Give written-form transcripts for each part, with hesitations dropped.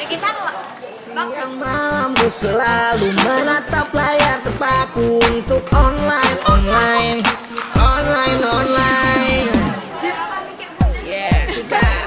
Bikin sama, Bang. Siang malam ku selalu menatap layar terpaku untuk online. Yeah, sikat.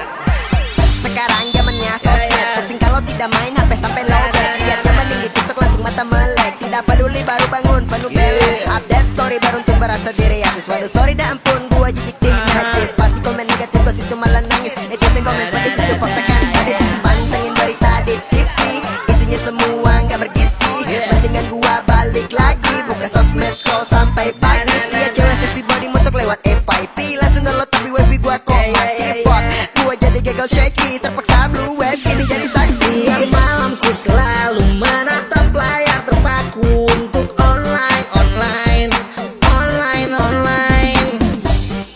Sekarang zamannya sosmed, pusing kalau tidak main HP sampai lowbat. Lihat yang penting di TikTok langsung mata melek. Tidak peduli baru bangun penuh pelet. Update story baru untuk merasa diri habis. Waduh sorry dah ampun gua jijik tim najis. Pasti komen negatif gua situ malah nangis. Netizen komen pedis itu kok tekan sadis. Pantengin berita di TV, isinya semua nggak bergizi. Mendingan gua balik lagi buka sosmed scroll sampai pagi. Lihat cewek seksi body motor lewat FYP. Langsung download tapi wifi gua kok mati fuck. Gua jadi gagal shaky, terpaksa blue web ini jadi saksi. Siang malam ku selalu menatap layar terpaku untuk online.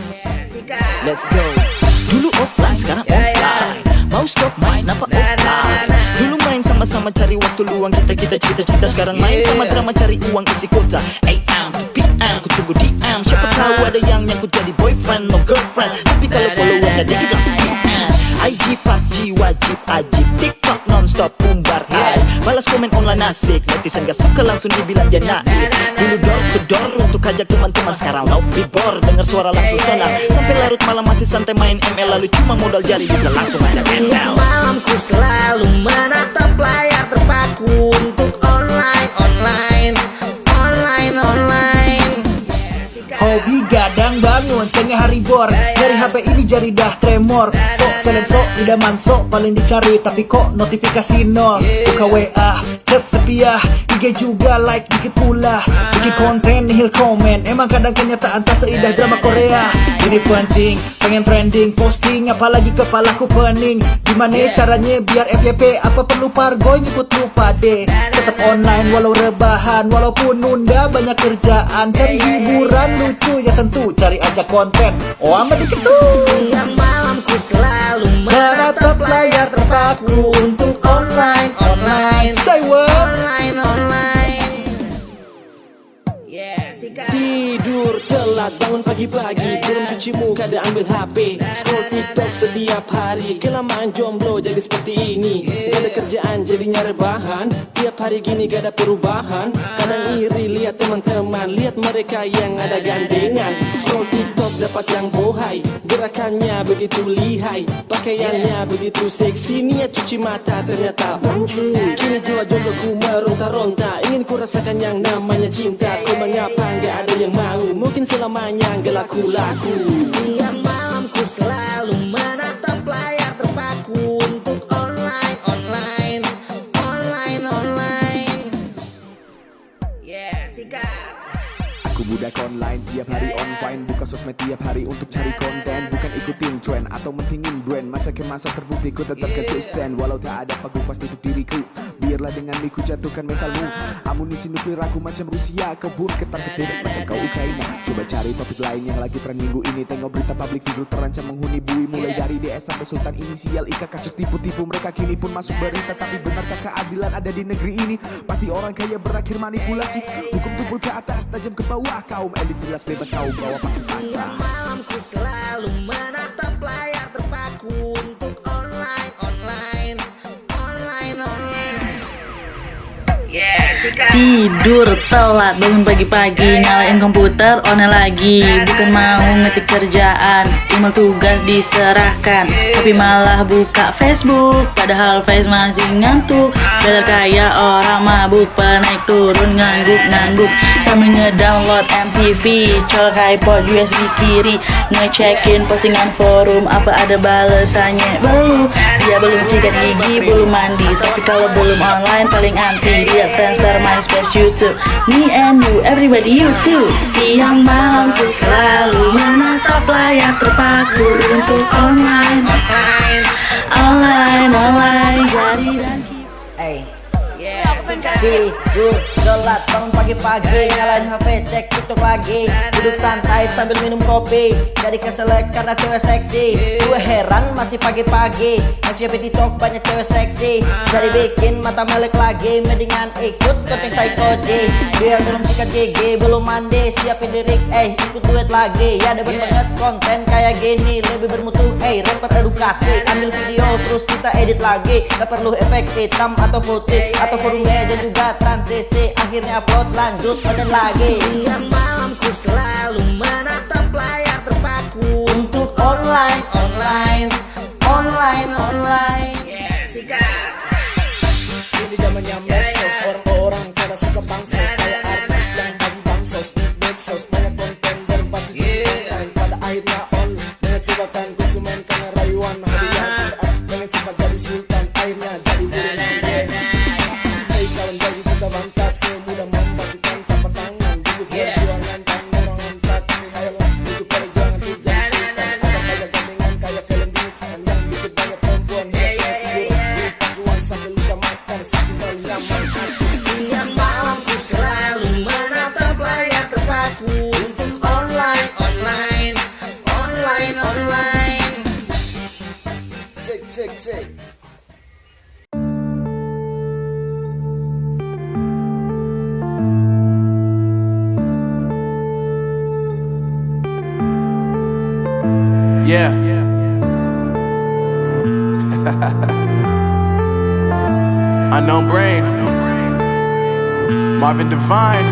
Yeah, sikat. Let's go. Dulu offline, sekarang online. Mau stop main apa offline? Dulu main sama-sama cari waktu luang, kita cita-cita. Sekarang main sama drama cari uang isi kota. AM to PM, ku tunggu DM. Siapa tahu ada yang nyangkut jadi boyfriend no girlfriend. Tapi kalau followernya dikit langsung DM. IG PUBG wajib ajib, TikTok non-stop umbar air. Balas komen online asik, netizen gak suka langsung dibilang dia naif. Dulu door to door untuk ajak teman-teman, sekarang lobby bor dengar suara langsung senang. Sampai larut malam masih santai main ML, lalu cuma modal jari bisa langsung ada Siang ML. malam ku selalu menatap layar terpaku untuk online. Hobi gadang bangun tengah hari bor. Dari HP ini jari dah tremor. Sok seleb sok idaman sok paling dicari. Tapi kok notifikasi nol. Buka WA, chat sepiah, IG juga like dikit pula. Bikin konten nihil komen. Emang kadang kenyataan tak seindah drama Korea. Ini penting, pengen trending, posting apalagi kepalaku pening. Gimana caranya biar FYP, apa perlu pargoy nyebut lupa deh. Tetap online walau rebahan, walaupun nunda banyak kerjaan. Cari hiburan lucu ya tentu, cari aja konten. Oh amat dikit tuh. Siang malam ku selalu menatap layar terpaku untuk online. Say what? Yeah, sikat. Tidur telat, bangun pagi-pagi, belum cuci muka dah ambil HP. Scroll TikTok setiap hari, kelamaan jomblo jadi seperti ini. Gak ada kerjaan jadinya rebahan, tiap hari gini gak ada perubahan. Kadang iri lihat teman-teman, lihat mereka yang ada gandengan. Scroll TikTok dapat yang bohai, gerakannya begitu lihai, pakaiannya begitu seksi. Niat cuci mata ternyata uncu. Kini jiwa jombloku meronta-ronta, ingin ku rasakan yang namanya cinta. Kau mengapa nggak ada yang mau? Mungkin selamanya nggak laku-laku. Siang malam ku selalu menatap layar terpaku untuk online. Yeah, sikat. Aku budak online, tiap hari on fine. Buka sosmed tiap hari untuk cari konten. Bukan ikutin tren atau mentingin brand. Masa ke masa terbukti ku tetap konsisten. Walau tak ada pagu pasti untuk diriku. Biarlah dengan miku jatuhkan mentalmu. Amunisi nuklir aku macam Rusia. Kebun ketar ketir macam kau Ukraina. Coba cari topik lain yang lagi tren minggu ini. Tengok berita publik figur terancam menghuni bui. Mulai dari DS sampai Sultan inisial Ika. Kasus tipu-tipu mereka kini pun masuk berita. Tapi benarkah keadilan ada di negeri ini? Pasti orang kaya berakhir manipulasi. Hukum tumpul ke atas, tajam ke bawah. Kaum elit jelas bebas, kaum bawah pasti pasrah. Siang malam ku selalu menatap layar terpaku untuk online. Yeah, sikat. Tidur telat, bangun pagi-pagi, nyalain komputer, online lagi. Bukan mau ngetik kerjaan, email tugas diserahkan, tapi malah buka Facebook. Padahal Face masih ngantuk. Bela kayak orang mabuk, naik turun ngangguk sambil ngedownload MTV, colok iPod USB kiri, ngecekin postingan forum, apa ada balesannya? Belum, dia belum sikat gigi, belum mandi. Tapi kalau belum online paling anti. Dia Friendster, MySpace, YouTube, me and you, everybody you too. Siang malam ku selalu menatap layar terpaku untuk online. Jadi dan Hey, Yeah, sikat. tidur Telat bangun pagi-pagi, nyalain HP, cek TikTok lagi. Duduk santai sambil minum kopi, jadi keselek karena cewek seksi. Gue heran masih pagi-pagi, FYP TikTok banyak cewek seksi. Jadi bikin mata melek lagi, mendingan ikut konten Psycho-G. Biar belum sikat gigi, belum mandi, siapin lirik, ikut duet lagi. Ya dapat banget konten kayak gini, lebih bermutu, repot edukasi. Ambil video terus kita edit lagi, gak perlu efek hitam atau putih atau volume dan juga transisi. Akhirnya upload lanjut konten lagi. Siang malamku selalu menatap layar terpaku untuk online. Sikat. Ini zamannya medsos, orang-orang pada suka bansos, kayak artis yang bagi bansos di medsos. Banyak konten dan pasti konten, pada akhirnya on mengecewakan konsumen karena rayuan hadiah cintaan dengan cepat jadi sultan, akhirnya jadi buruan. Hey kawan, jadi cinta mantap, semudah membagikan tapak tangan, butuh perjuangan dan orang angkat. Ini hayalah butuh perjuangan untuk jadi sultan. Ada banyak gandengan kayak film Disney yang bikin banyak perempuan hilang tidur di pangkuan sambil luka makan sekitar nyaman asus. Siang malamku selalu menatap layar terpaku untuk online. Cek. Yeah. Unknown Brain, Marvin Devine.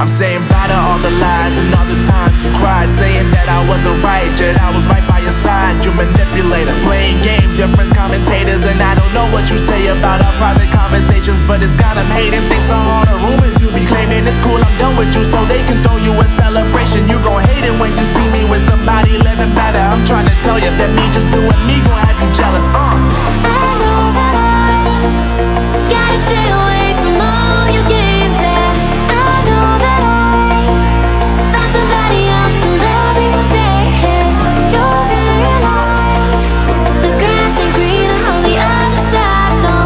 I'm saying bye to all the lies and all the times you cried, saying that I wasn't right, yet I was right by your side. You manipulator, playing games, your friends commentators, and I don't know what you say about our private conversations, but it's got them hating. Thanks to all the rumors you be claiming, it's cool, I'm done with you, so they can throw you a celebration. You gon' hate it when you see me with somebody living better. I'm trying to tell you that me just doing me gon' have you jealous. I know that I gotta stay away from all your games, yeah. I know that I found somebody else to love me one day, yeah. You'll realize the grass ain't greener on the other side, no.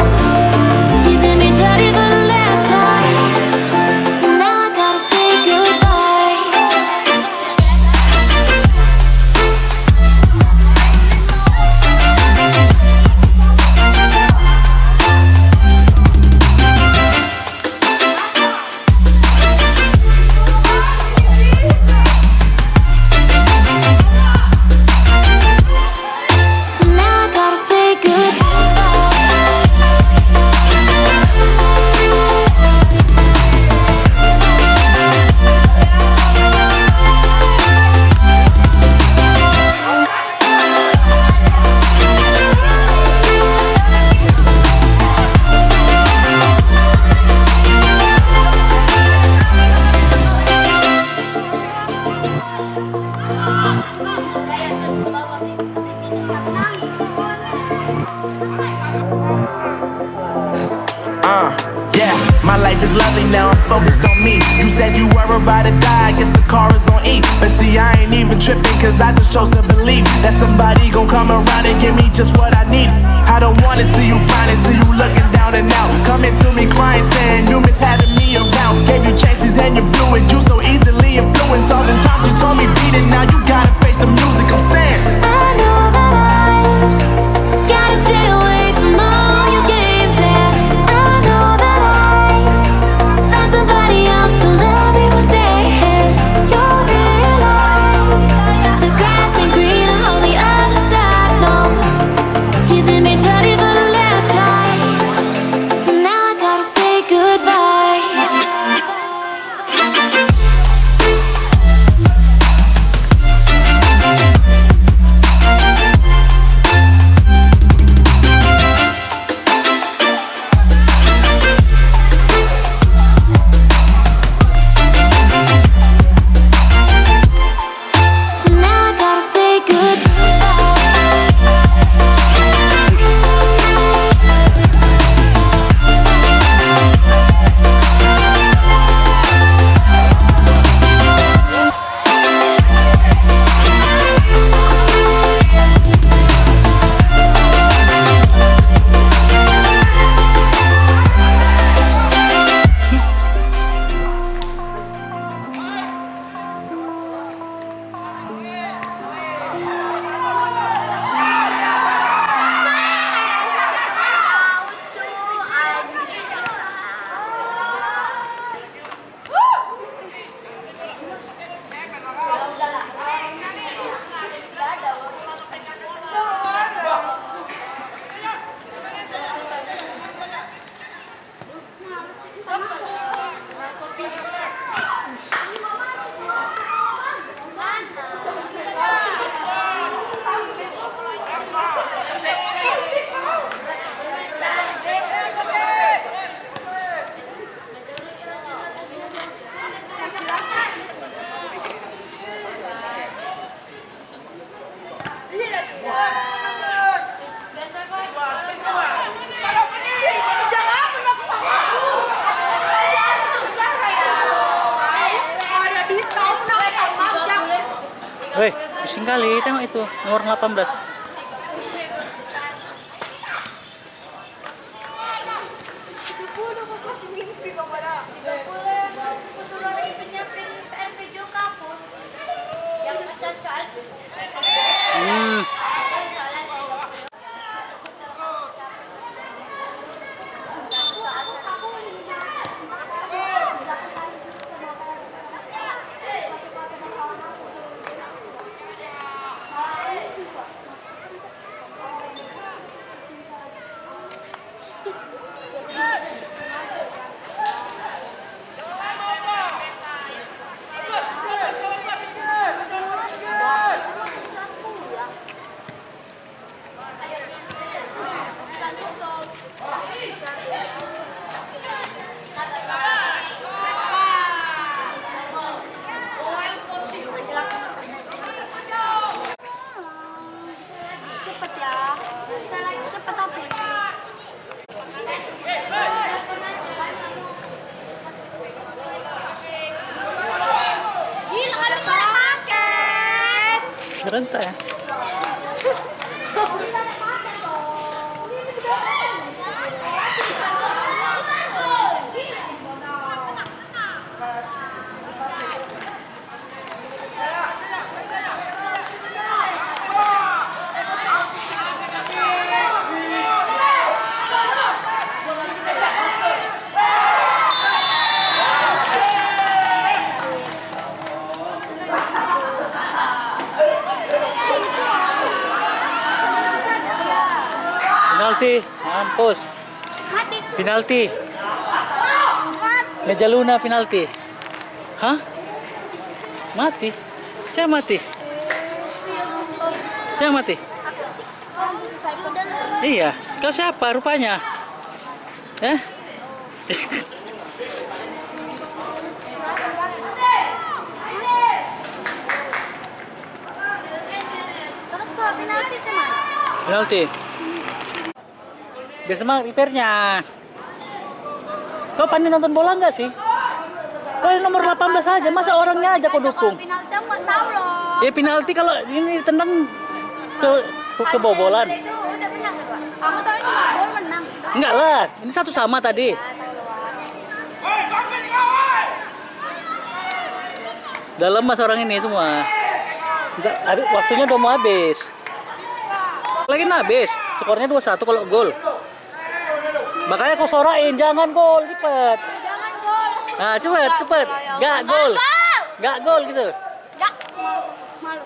You did me dirty for the last time, so now I gotta say goodbye. So now I gotta say goodbye. Yeah, my life is lovely now, I'm focused on me. You said you were about to die, I guess the car is on E. But see, I ain't even tripping, cause I just chose to believe that somebody gon' come around and give me just what I need. I don't wanna see you finally, see you looking down and out, coming to me crying, saying you miss having me around. Gave you chances and you blew it, you so easily influenced. All the times you told me beat it, now you gotta face the music, I'm saying I know that I gotta stay away from all your games, yeah. I know that I found somebody else to love me one day, yeah. You'll realize the grass ain't greener on the other side, no. You did me dirty for the last time, so now I gotta say goodbye. Weh, pusing kali, tengok itu nomor 18. Cepet ya. Cepet tapi. Gila kan bisa ada paket. Serentak ya. Penalti, mampus. Mati. Penalti. Meja Luna penalti. Hah? Mati? Saya mati. Saya mati. Iya, kau siapa rupanya? Eh? Terus kalau penalti cuman. Penalti. Biar semangat repairnya. Kau pandai nonton bola nggak sih? Kau yang nomor 18 aja, masa orangnya aja kau dukung? Penalti aku nggak tahu loh. Ya penalti kalau ini tendang kebobolan. Itu udah menang kan, Pak? Kamu tahu cuma gol menang. Enggak lah, ini satu sama tadi. Udah lemas orang ini semua. Enggak, waktunya udah mau habis. Lagi habis, skornya 2-1 kalau gol. Makanya kau sorain, jangan gol, cepet. Jangan gol. Nah, cepet. Gak gol. Gak gol gitu. Gak. Malu.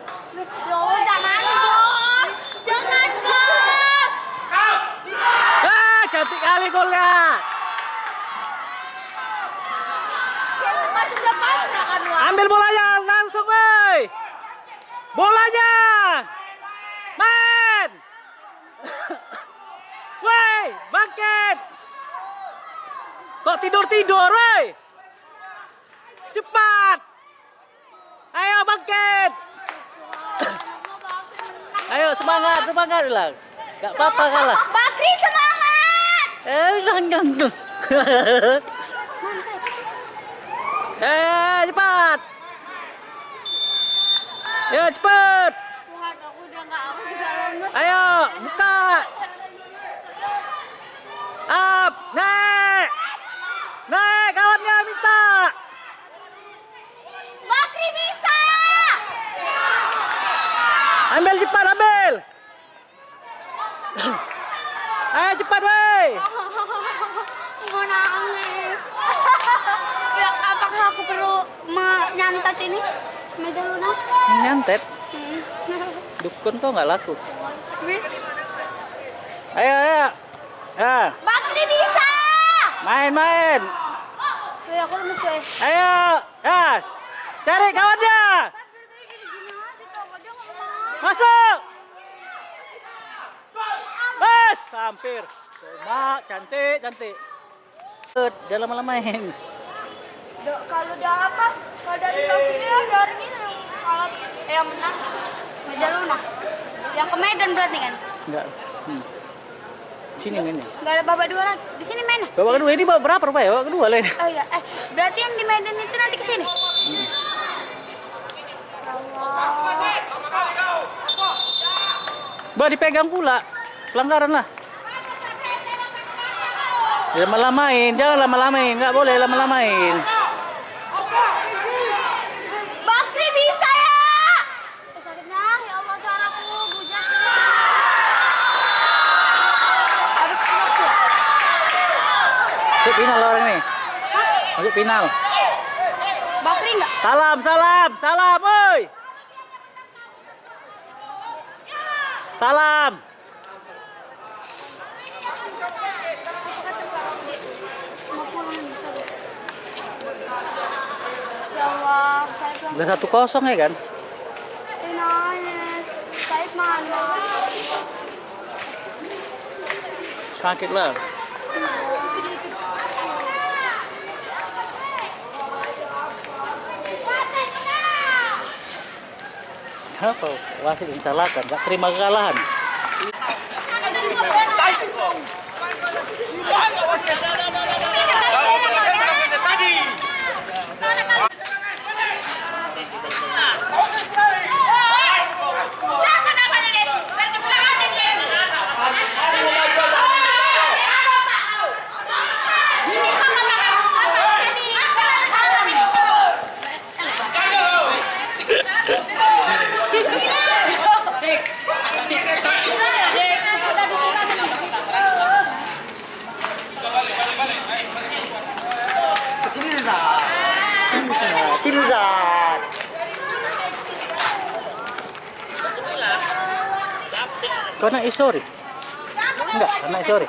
Loh, jangan gol. Jangan gol. Ah, cantik kali golnya. Masih udah pasrah kan, Wak? Ambil bolanya langsung, woi. Bolanya. Main. Woi, bangkit. Kok tidur-tidur, woi? Cepat. Ayo bangkit. Ayo semangat bilang. Gak apa-apa kalah. Bakri semangat. Jangan. Cepat. Ya cepat. Tuhan, aku udah nggak, aku juga lemes. Ayo, buka. Up, naik. Naik, kawannya minta. Bakri bisa. Ambil cepat, ambil. Ayo cepat, woi. Mau nangis. Ya, apakah aku perlu menyantet ini? Meja Luna? Nyantet. Dukun kok nggak laku. Wih. Ayo. Ya, Bakri bisa. main. Wih, aku lemes, weh. Ayo. Ya, cari kawannya. Masuk. Bes, hampir. Coba, cantik. Dia lama-lamain. Kalau udah apa? Kalau dari Bakri ya dari ini yang kalah, yang menang. Meja Luna. Yang Medan berarti kan? Enggak. Sini mainnya. Nggak ada babak dua lagi. Di sini main. Babak kedua ini babak berapa Pak ya? Babak kedua lah ini. Oh iya, berarti yang di Medan itu nanti ke sini. Bah dipegang pula. Pelanggaran lah. Jangan lama-lamain, jangan lama-lamain, nggak boleh lama-lamain. Bakri bisa ya? Sakitnya, ya Allah suaraku, bujang. Habis waktu ya? Masuk final orang ini. Masuk final. Bakri nggak? Salam, salam, salam, oi. Salam. Ya Allah, saya Udah 1-0 ya kan? nangis. Said mana? Sakit lah. Apa? Wasit disalahkan, gak terima kekalahan. Cinzat. Kau nak isori? Enggak, anak isori.